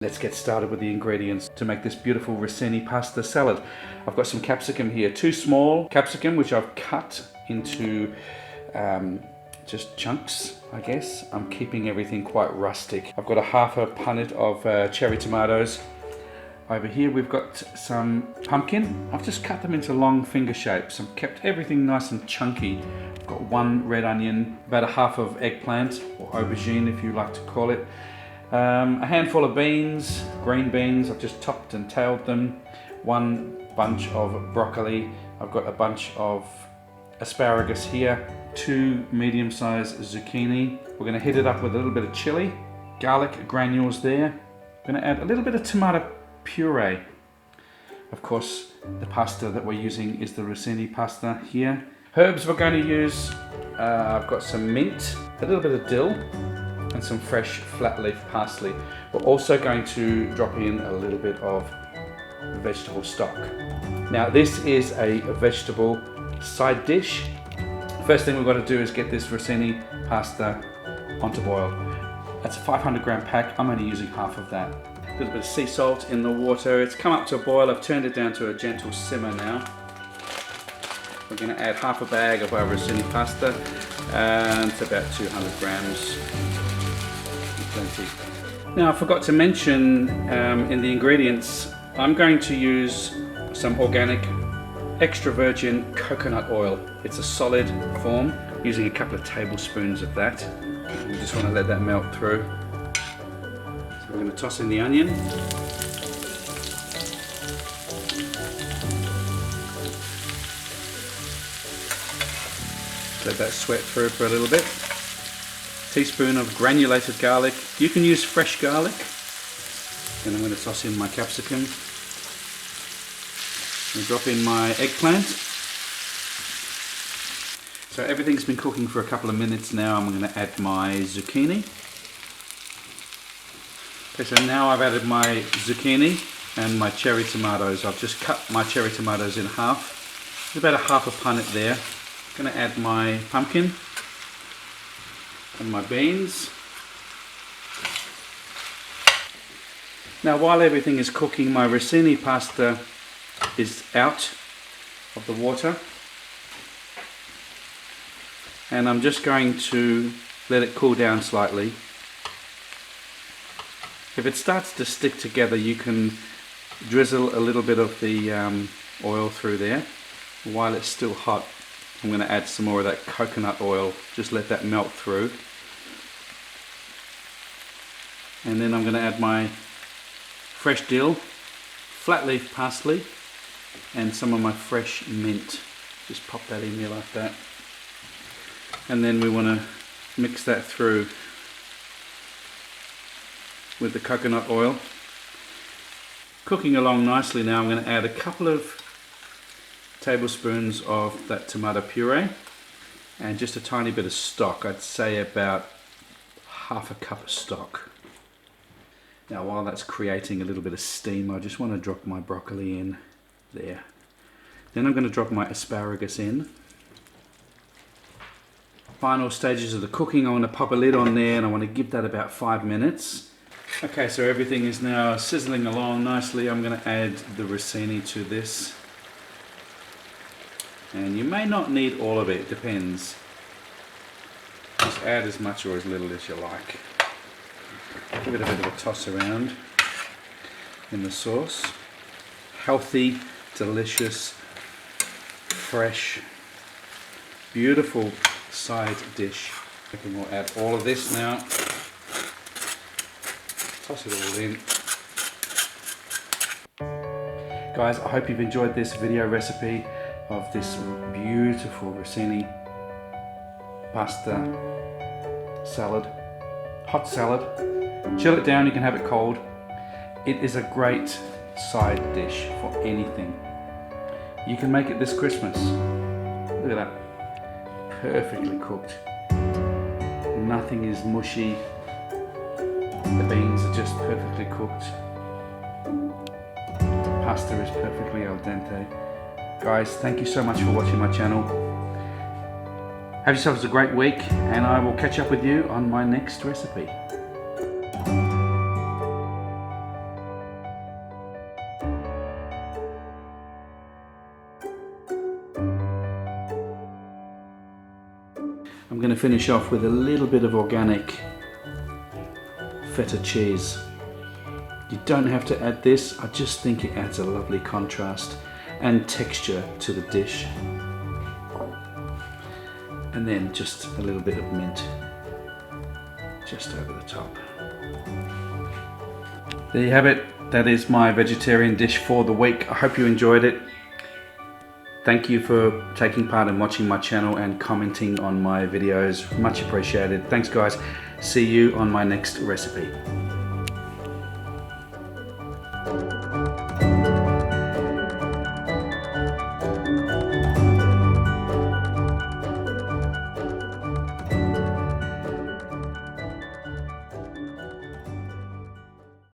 Let's get started with the ingredients to make this beautiful Risoni pasta salad. I've got some capsicum here, 2 small capsicum which I've cut into just chunks, I guess. I'm keeping everything quite rustic. I've got a half a punnet of cherry tomatoes. Over here we've got some pumpkin. I've just cut them into long finger shapes. I've kept everything nice and chunky. I've got 1 red onion, about a half of eggplant or aubergine if you like to call it. A handful of beans, green beans, I've just topped and tailed them. 1 bunch of broccoli. I've got a bunch of asparagus here. 2 medium-sized zucchini. We're going to heat it up with a little bit of chili. Garlic granules there. I'm going to add a little bit of tomato puree. Of course, the pasta that we're using is the Risoni pasta here. Herbs we're going to use, I've got some mint, a little bit of dill, and some fresh flat leaf parsley. We're also going to drop in a little bit of vegetable stock. Now this is a vegetable side dish. First thing we've got to do is get this Risoni pasta onto boil. That's a 500 gram pack, I'm only using half of that. A little bit of sea salt in the water. It's come up to a boil, I've turned it down to a gentle simmer now. We're going to add half a bag of our Risoni pasta, and it's about 200 grams. Plenty. Now I forgot to mention in the ingredients, I'm going to use some organic extra virgin coconut oil. It's a solid form, using a couple of tablespoons of that. We just want to let that melt through. So we're going to toss in the onion. Let that sweat through for a little bit. Teaspoon of granulated garlic. You can use fresh garlic. Then I'm going to toss in my capsicum. And drop in my eggplant. So everything's been cooking for a couple of minutes now. I'm going to add my zucchini. Okay, so now I've added my zucchini and my cherry tomatoes. I've just cut my cherry tomatoes in half. There's about a half a punnet there. I'm going to add my pumpkin and my beans. Now while everything is cooking, my Risoni pasta is out of the water, and I'm just going to let it cool down slightly. If it starts to stick together, you can drizzle a little bit of the oil through there. While it's still hot, I'm going to add some more of that coconut oil, just let that melt through. And then I'm going to add my fresh dill, flat leaf parsley, and some of my fresh mint. Just pop that in there like that. And then we want to mix that through with the coconut oil. Cooking along nicely now, I'm going to add a couple of tablespoons of that tomato puree and just a tiny bit of stock. I'd say about half a cup of stock. Now while that's creating a little bit of steam, I just want to drop my broccoli in there. Then I'm going to drop my asparagus in. Final stages of the cooking, I want to pop a lid on there and I want to give that about 5 minutes. Okay, so everything is now sizzling along nicely. I'm going to add the Risoni to this. And you may not need all of it, it depends. Just add as much or as little as you like. Give it a bit of a toss around in the sauce. Healthy, delicious, fresh, beautiful side dish. And we'll add all of this now. Toss it all in. Guys, I hope you've enjoyed this video recipe of this beautiful Risoni pasta salad, hot salad. Chill it down, you can have it cold. It is a great side dish for anything. You can make it this Christmas. Look at that, perfectly cooked. Nothing is mushy. The beans are just perfectly cooked. The pasta is perfectly al dente. Guys, thank you so much for watching my channel. Have yourselves a great week, and I will catch up with you on my next recipe. I'm going to finish off with a little bit of organic feta cheese. You don't have to add this, I just think it adds a lovely contrast and texture to the dish. And then just a little bit of mint just over the top. There you have it. That is my vegetarian dish for the week. I hope you enjoyed it. Thank you for taking part in watching my channel and commenting on my videos. Much appreciated. Thanks guys. See you on my next recipe.